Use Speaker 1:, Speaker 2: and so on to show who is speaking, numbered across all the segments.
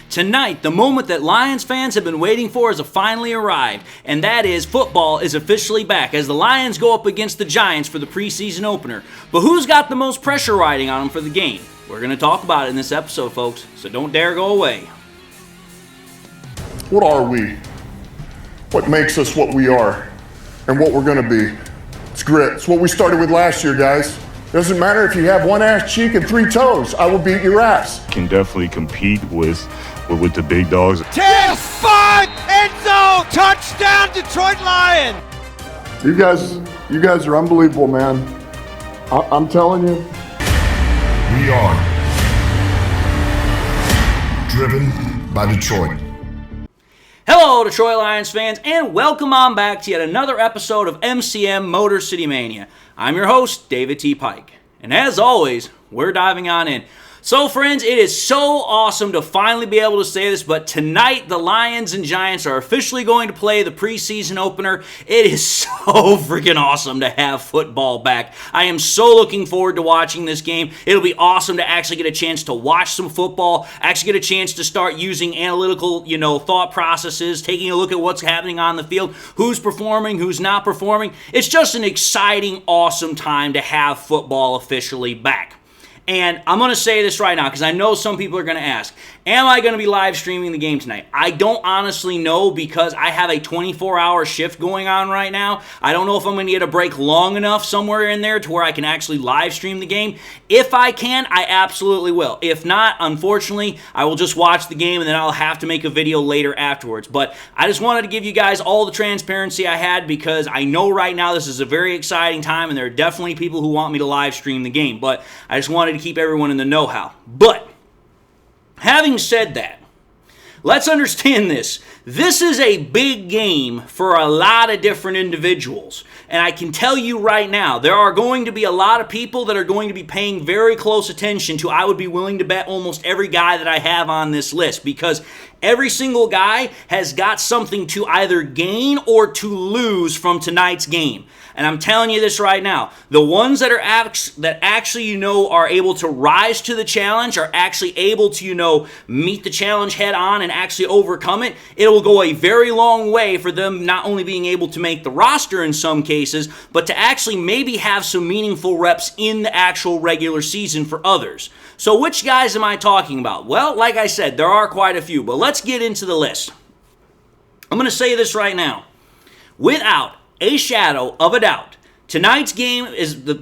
Speaker 1: Tonight, the moment that Lions fans have been waiting for has finally arrived, and that is football is officially back as the Lions go up against the Giants for the preseason opener. But who's got the most pressure riding on them for the game? We're going to talk about it in this episode, folks, so don't dare go away.
Speaker 2: What are we? What makes us what we are and what we're going to be? It's grit. It's what we started with last year, guys. Doesn't matter if you have one ass cheek and 3 toes. I will beat your ass.
Speaker 3: Can definitely compete with the big dogs.
Speaker 4: 10, 5, end zone, touchdown, Detroit Lions.
Speaker 2: You guys are unbelievable, man. I'm telling you.
Speaker 5: We are driven by Detroit.
Speaker 1: Hello, Detroit Lions fans, and welcome on back to yet another episode of MCM Motor City Mania. I'm your host, David T. Pike, and as always, we're diving on in. So, friends, it is so awesome to finally be able to say this, but tonight the Lions and Giants are officially going to play the preseason opener. It is so freaking awesome to have football back. I am so looking forward to watching this game. It'll be awesome to actually get a chance to watch some football, actually get a chance to start using analytical, thought processes, taking a look at what's happening on the field, who's performing, who's not performing. It's just an exciting, awesome time to have football officially back. And I'm going to say this right now because I know some people are going to ask, am I going to be live streaming the game tonight? I don't honestly know because I have a 24-hour shift going on right now. I don't know if I'm going to get a break long enough somewhere in there to where I can actually live stream the game. If I can, I absolutely will. If not, unfortunately, I will just watch the game and then I'll have to make a video later afterwards. But I just wanted to give you guys all the transparency I had because I know right now this is a very exciting time and there are definitely people who want me to live stream the game. But I just wanted to keep everyone in the know-how. But having said that, let's understand this. This is a big game for a lot of different individuals. And I can tell you right now, there are going to be a lot of people that are going to be paying very close attention to, I would be willing to bet almost every guy that I have on this list because every single guy has got something to either gain or to lose from tonight's game. And I'm telling you this right now, the ones that are actually are able to rise to the challenge, are actually able to meet the challenge head on and actually overcome it, it will go a very long way for them not only being able to make the roster in some cases, but to actually maybe have some meaningful reps in the actual regular season for others. So which guys am I talking about? Well, like I said, there are quite a few, but let's get into the list. I'm going to say this right now. Without a shadow of a doubt, tonight's game is the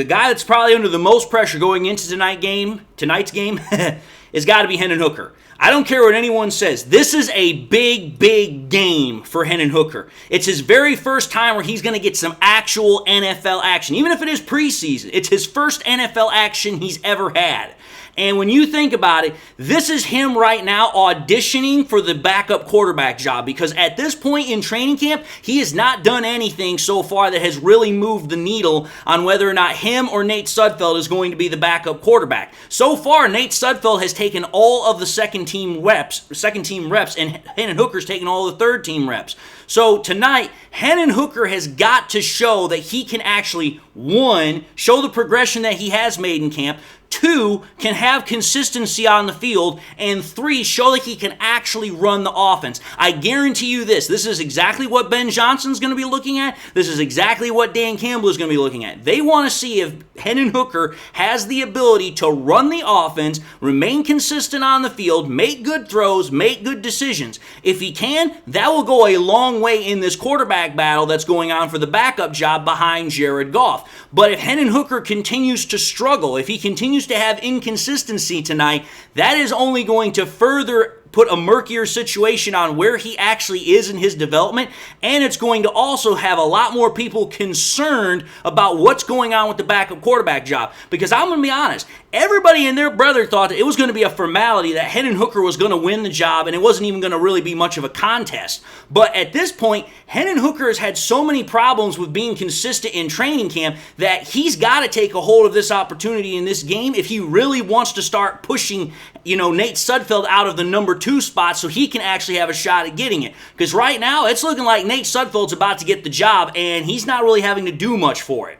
Speaker 1: guy that's probably under the most pressure going into tonight's game has got to be Hendon Hooker. I don't care what anyone says. This is a big, big game for Hendon Hooker. It's his very first time where he's going to get some actual NFL action. Even if it is preseason, it's his first NFL action he's ever had. And when you think about it, this is him right now auditioning for the backup quarterback job because at this point in training camp, he has not done anything so far that has really moved the needle on whether or not him or Nate Sudfeld is going to be the backup quarterback. So far, Nate Sudfeld has taken all of the second team reps, and Hendon Hooker's taken all the third team reps. So tonight, Hendon Hooker has got to show that he can actually, 1, show the progression that he has made in camp, 2, can have consistency on the field, and 3, show that he can actually run the offense. I guarantee you this is exactly what Ben Johnson's going to be looking at. This is exactly what Dan Campbell is going to be looking at. They want to see if Hendon Hooker has the ability to run the offense, remain consistent on the field, make good throws, make good decisions. If he can, that will go a long way in this quarterback battle that's going on for the backup job behind Jared Goff. But if Hendon Hooker continues to struggle, if he continues to have inconsistency tonight, that is only going to further put a murkier situation on where he actually is in his development, and it's going to also have a lot more people concerned about what's going on with the backup quarterback job. Because I'm going to be honest, everybody and their brother thought that it was going to be a formality that Hendon Hooker was going to win the job, and it wasn't even going to really be much of a contest. But at this point, Hendon Hooker has had so many problems with being consistent in training camp that he's got to take a hold of this opportunity in this game if he really wants to start pushing, Nate Sudfeld out of the number 2 spot so he can actually have a shot at getting it. Because right now, it's looking like Nate Sudfeld's about to get the job, and he's not really having to do much for it.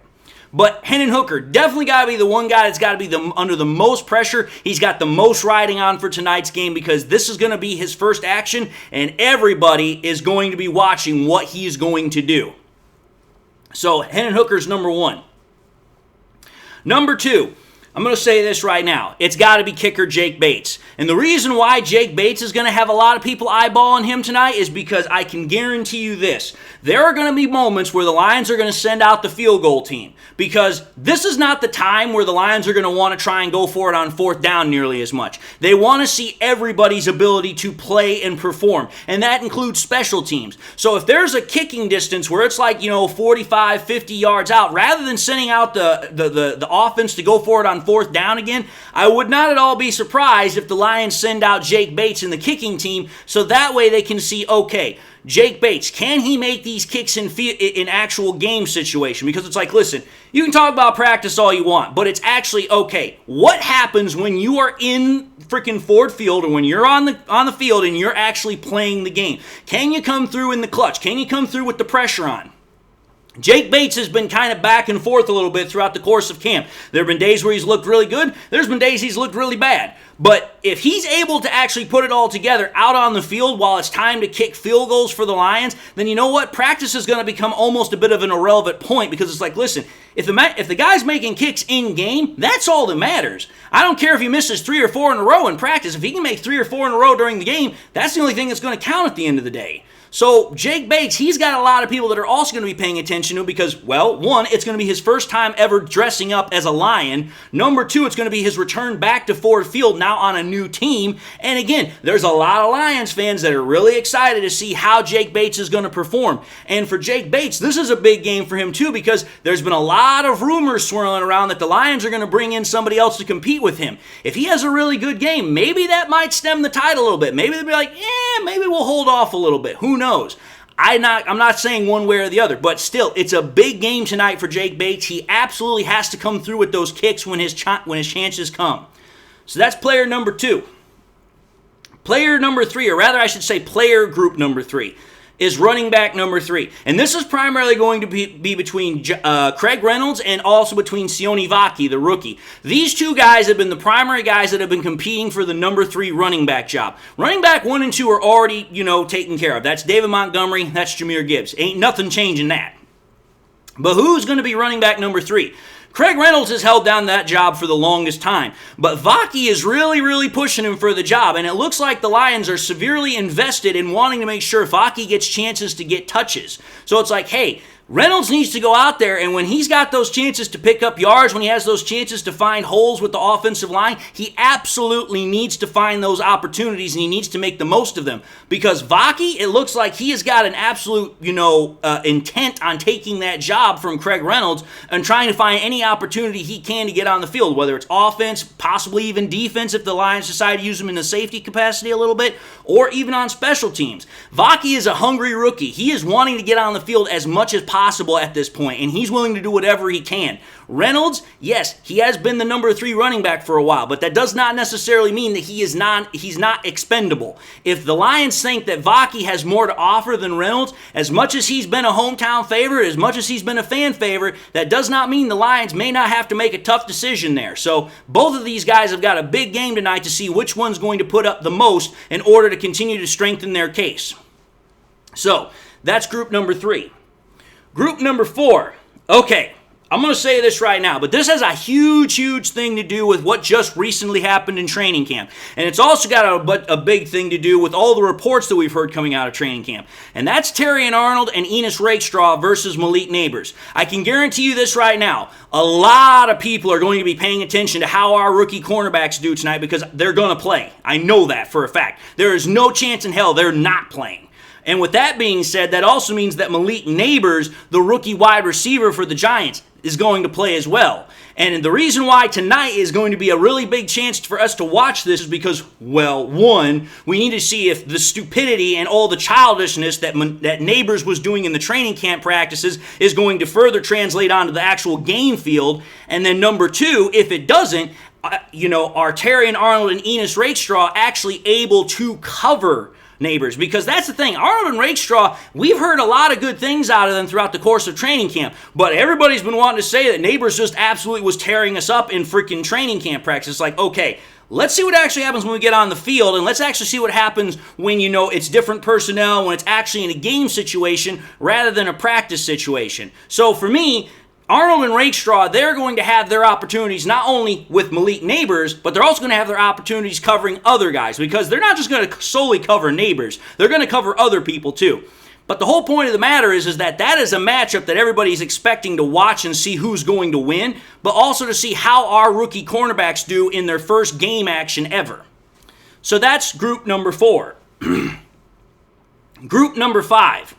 Speaker 1: But Hendon Hooker definitely got to be the one guy that's got to be under the most pressure. He's got the most riding on for tonight's game because this is going to be his first action, and everybody is going to be watching what he's going to do. So Hendon Hooker's number one. Number two, I'm going to say this right now. It's got to be kicker Jake Bates. And the reason why Jake Bates is going to have a lot of people eyeballing him tonight is because I can guarantee you this. There are going to be moments where the Lions are going to send out the field goal team because this is not the time where the Lions are going to want to try and go for it on fourth down nearly as much. They want to see everybody's ability to play and perform, and that includes special teams. So if there's a kicking distance where it's like, 45, 50 yards out, rather than sending out the offense to go for it on fourth down again, I would not at all be surprised if the Lions send out Jake Bates in the kicking team so that way they can see, okay, Jake Bates, can he make these kicks in actual game situation? Because it's like, listen, you can talk about practice all you want, but it's actually, okay, what happens when you are in freaking Ford Field or when you're on the field and you're actually playing the game? Can you come through in the clutch? Can you come through with the pressure on? Jake Bates has been kind of back and forth a little bit throughout the course of camp. There have been days where he's looked really good. There's been days he's looked really bad. But if he's able to actually put it all together out on the field while it's time to kick field goals for the Lions, then you know what? Practice is going to become almost a bit of an irrelevant point because it's like, listen, if the guy's making kicks in game, that's all that matters. I don't care if he misses 3 or 4 in a row in practice. If he can make 3 or 4 in a row during the game, that's the only thing that's going to count at the end of the day. So Jake Bates, he's got a lot of people that are also going to be paying attention to because, well, one, it's going to be his first time ever dressing up as a Lion. Number two, it's going to be his return back to Ford Field now on a new team. And again, there's a lot of Lions fans that are really excited to see how Jake Bates is going to perform. And for Jake Bates, this is a big game for him too because there's been a lot of rumors swirling around that the Lions are going to bring in somebody else to compete with him. If he has a really good game, maybe that might stem the tide a little bit. Maybe they'll be like, maybe we'll hold off a little bit. Who knows? I'm not saying one way or the other, but still, it's a big game tonight for Jake Bates. He absolutely has to come through with those kicks when his chances come. So that's player number 2. Player number 3, or rather I should say player group number 3, is running back number 3. And this is primarily going to be between Craig Reynolds and also between Sione Vaki, the rookie. These two guys have been the primary guys that have been competing for the number 3 running back job. Running back 1 and 2 are already, taken care of. That's David Montgomery, that's Jahmyr Gibbs. Ain't nothing changing that. But who's going to be running back number 3? Craig Reynolds has held down that job for the longest time, but Vaki is really, really pushing him for the job, and it looks like the Lions are severely invested in wanting to make sure Vaki gets chances to get touches. So it's like, hey, Reynolds needs to go out there, and when he's got those chances to pick up yards, when he has those chances to find holes with the offensive line, he absolutely needs to find those opportunities, and he needs to make the most of them. Because Vaki, it looks like he has got an absolute, intent on taking that job from Craig Reynolds and trying to find any opportunity he can to get on the field, whether it's offense, possibly even defense if the Lions decide to use him in the safety capacity a little bit, or even on special teams. Vaki is a hungry rookie. He is wanting to get on the field as much as possible at this point, and he's willing to do whatever he can. Reynolds, yes, he has been the number 3 running back for a while, but that does not necessarily mean that he's not expendable. If the Lions think that Vaki has more to offer than Reynolds, as much as he's been a hometown favorite, as much as he's been a fan favorite, that does not mean the Lions may not have to make a tough decision there. So both of these guys have got a big game tonight to see which one's going to put up the most in order to continue to strengthen their case. So that's group number 3. Group number 4. Okay, I'm going to say this right now, but this has a huge thing to do with what just recently happened in training camp. And it's also got a big thing to do with all the reports that we've heard coming out of training camp. And that's Terrion Arnold and Enos Rakestraw versus Malik Neighbors. I can guarantee you this right now. A lot of people are going to be paying attention to how our rookie cornerbacks do tonight because they're going to play. I know that for a fact. There is no chance in hell they're not playing. And with that being said, that also means that Malik Neighbors, the rookie wide receiver for the Giants, is going to play as well. And the reason why tonight is going to be a really big chance for us to watch this is because, well, one, we need to see if the stupidity and all the childishness that Neighbors was doing in the training camp practices is going to further translate onto the actual game field. And then number 2, if it doesn't, are Terrion Arnold and Enos Rakestraw actually able to cover Neighbors, because that's the thing. Arnold and Rakestraw, we've heard a lot of good things out of them throughout the course of training camp, but everybody's been wanting to say that Neighbors just absolutely was tearing us up in freaking training camp practice. It's like, okay, let's see what actually happens when we get on the field, and let's actually see what happens when, it's different personnel, when it's actually in a game situation rather than a practice situation. So for me, Arnold and Rakestraw, they're going to have their opportunities not only with Malik Neighbors, but they're also going to have their opportunities covering other guys, because they're not just going to solely cover Neighbors. They're going to cover other people too. But the whole point of the matter is that is a matchup that everybody's expecting to watch and see who's going to win, but also to see how our rookie cornerbacks do in their first game action ever. So that's group number 4. Group number 5.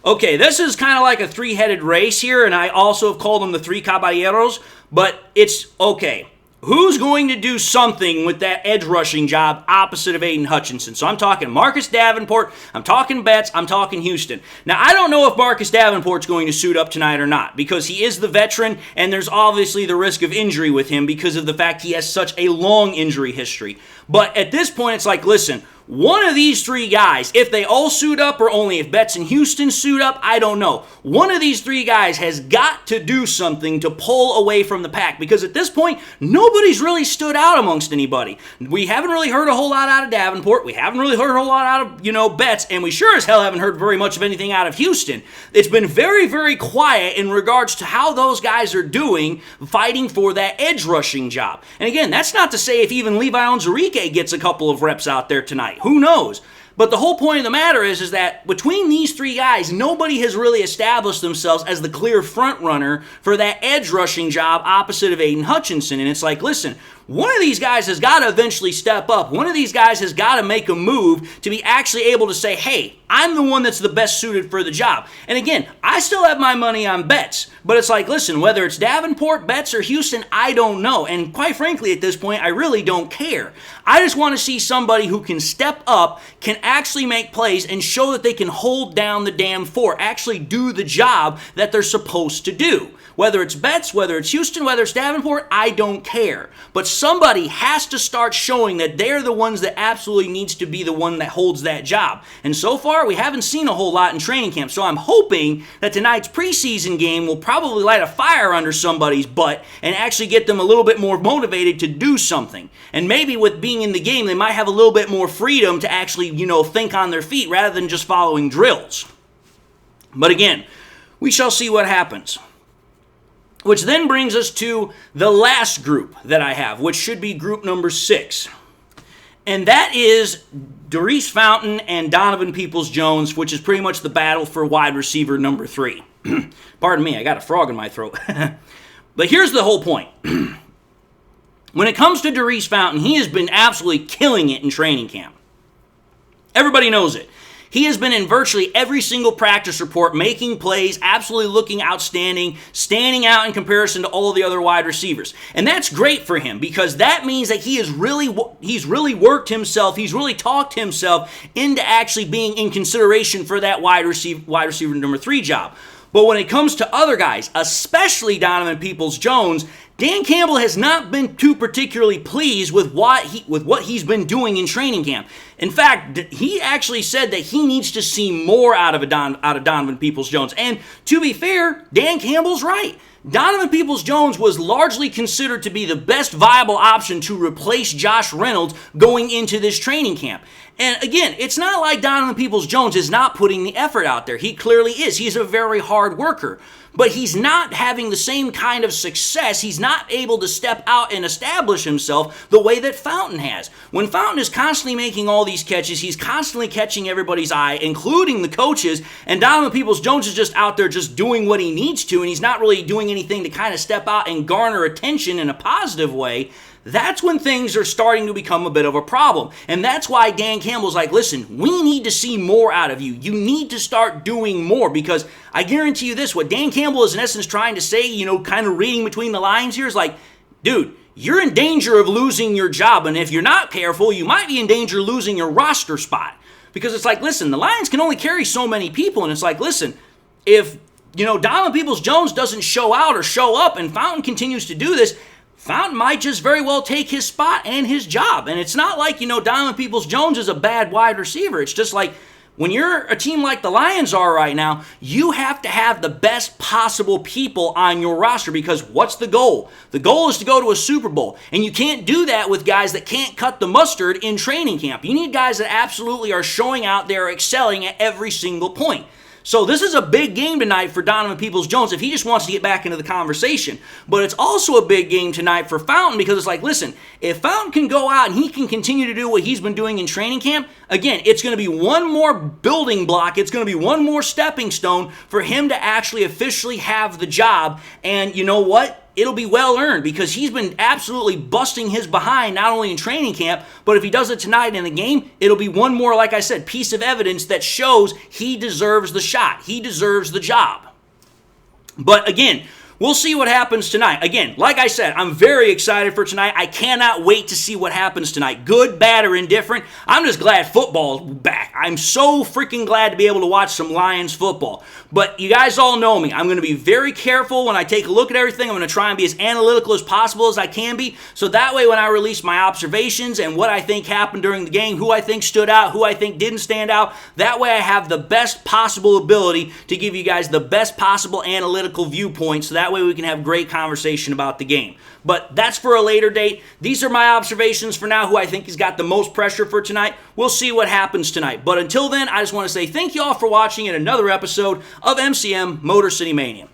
Speaker 1: Okay, this is kind of like a 3-headed race here, and I also have called them the 3 Caballeros, but it's okay. Who's going to do something with that edge rushing job opposite of Aiden Hutchinson? So I'm talking Marcus Davenport, I'm talking Betts, I'm talking Houston. Now, I don't know if Marcus Davenport's going to suit up tonight or not, because he is the veteran, and there's obviously the risk of injury with him because of the fact he has such a long injury history. But at this point, it's like, listen, one of these 3 guys, if they all suit up or only if Betts and Houston suit up, I don't know. One of these 3 guys has got to do something to pull away from the pack, because at this point, nobody's really stood out amongst anybody. We haven't really heard a whole lot out of Davenport. We haven't really heard a whole lot out of, Betts, and we sure as hell haven't heard very much of anything out of Houston. It's been very, very quiet in regards to how those guys are doing fighting for that edge rushing job. And again, that's not to say if even Levi Onwuzurike gets a couple of reps out there tonight. Who knows? But the whole point of the matter is that between these 3 guys, nobody has really established themselves as the clear front runner for that edge rushing job opposite of Aiden Hutchinson. And it's like, listen, one of these guys has got to eventually step up. One of these guys has got to make a move to be actually able to say, hey, I'm the one that's the best suited for the job. And again, I still have my money on Betts, but it's like, listen, whether it's Davenport, Betts, or Houston, I don't know. And quite frankly, at this point, I really don't care. I just want to see somebody who can step up, can actually make plays, and show that they can hold down the damn fort, actually do the job that they're supposed to do. Whether it's Betts, whether it's Houston, whether it's Davenport, I don't care. But somebody has to start showing that they're the ones that absolutely needs to be the one that holds that job. And so far, we haven't seen a whole lot in training camp. So I'm hoping that tonight's preseason game will probably light a fire under somebody's butt and actually get them a little bit more motivated to do something. And maybe with being in the game, they might have a little bit more freedom to actually, think on their feet rather than just following drills. But again, we shall see what happens. Which then brings us to the last group that I have, which should be group number 6. And that is Daurice Fountain and Donovan Peoples-Jones, which is pretty much the battle for wide receiver number 3. Pardon me, I got a frog in my throat. But here's the whole point. When it comes to Daurice Fountain, he has been absolutely killing it in training camp. Everybody knows it. He has been in virtually every single practice report, making plays, absolutely looking outstanding, standing out in comparison to all the other wide receivers. And that's great for him, because that means that he's really worked himself, he's really talked himself into actually being in consideration for that wide receiver number 3 job. But when it comes to other guys, especially Donovan Peoples-Jones, Dan Campbell has not been too particularly pleased with what he's been doing in training camp. In fact, he actually said that he needs to see more out of Donovan Peoples-Jones. And to be fair, Dan Campbell's right. Donovan Peoples-Jones was largely considered to be the best viable option to replace Josh Reynolds going into this training camp. And again, it's not like Donovan Peoples-Jones is not putting the effort out there. He clearly is. He's a very hard worker. But he's not having the same kind of success. He's not able to step out and establish himself the way that Fountain has. When Fountain is constantly making all these catches, he's constantly catching everybody's eye, including the coaches, and Donovan Peoples-Jones is just out there just doing what he needs to, and he's not really doing anything to kind of step out and garner attention in a positive way. That's when things are starting to become a bit of a problem. And that's why Dan Campbell's like, listen, we need to see more out of you. You need to start doing more, because I guarantee you this, what Dan Campbell is in essence trying to say, kind of reading between the lines here, is like, dude, you're in danger of losing your job. And if you're not careful, you might be in danger of losing your roster spot. Because it's like, listen, the Lions can only carry so many people. And it's like, listen, if, Donovan Peoples-Jones doesn't show out or show up and Fountain continues to do this, Fountain might just very well take his spot and his job. And it's not like, Donovan Peoples-Jones is a bad wide receiver. It's just like, when you're a team like the Lions are right now, you have to have the best possible people on your roster, because what's the goal? The goal is to go to a Super Bowl, and you can't do that with guys that can't cut the mustard in training camp. You need guys that absolutely are showing out there, excelling at every single point. So this is a big game tonight for Donovan Peoples-Jones if he just wants to get back into the conversation. But it's also a big game tonight for Fountain, because it's like, listen, if Fountain can go out and he can continue to do what he's been doing in training camp, again, it's going to be one more building block. It's going to be one more stepping stone for him to actually officially have the job. And you know what? It'll be well earned, because he's been absolutely busting his behind, not only in training camp, but if he does it tonight in the game, it'll be one more, like I said, piece of evidence that shows he deserves the shot. He deserves the job. But again, we'll see what happens tonight. Again, like I said, I'm very excited for tonight. I cannot wait to see what happens tonight. Good, bad, or indifferent. I'm just glad football's back. I'm so freaking glad to be able to watch some Lions football. But you guys all know me. I'm going to be very careful when I take a look at everything. I'm going to try and be as analytical as possible as I can be. So that way when I release my observations and what I think happened during the game, who I think stood out, who I think didn't stand out, that way I have the best possible ability to give you guys the best possible analytical viewpoint, so that way we can have great conversation about the game. But that's for a later date. These are my observations for now, who I think has got the most pressure for tonight. We'll see what happens tonight. But until then, I just want to say thank you all for watching yet another episode of MCM Motor City Mania.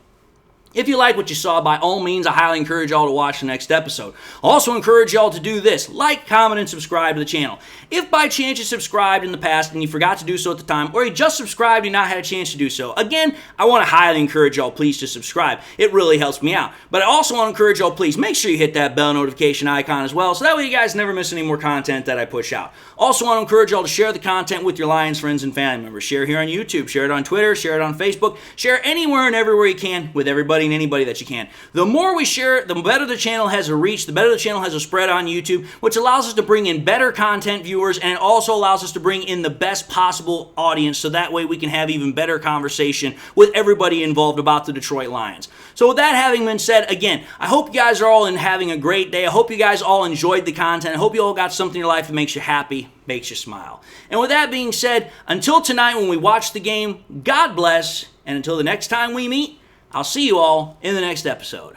Speaker 1: If you like what you saw, by all means, I highly encourage y'all to watch the next episode. Also encourage y'all to do this: like, comment, and subscribe to the channel. If by chance you subscribed in the past and you forgot to do so at the time, or you just subscribed and not had a chance to do so, again, I want to highly encourage y'all please to subscribe. It really helps me out. But I also want to encourage y'all, please make sure you hit that bell notification icon as well, so that way you guys never miss any more content that I push out. Also want to encourage y'all to share the content with your Lions friends and family members. Share here on YouTube, share it on Twitter, share it on Facebook, share anywhere and everywhere you can with everybody and anybody that you can. The more we share it, the better the channel has a reach, the better the channel has a spread on YouTube, which allows us to bring in better content viewers, and it also allows us to bring in the best possible audience, so that way we can have even better conversation with everybody involved about the Detroit Lions. So with that having been said, again, I hope you guys are all having a great day. I hope you guys all enjoyed the content. I hope you all got something in your life that makes you happy, makes you smile. And with that being said, until tonight when we watch the game, God bless, and until the next time we meet, I'll see you all in the next episode.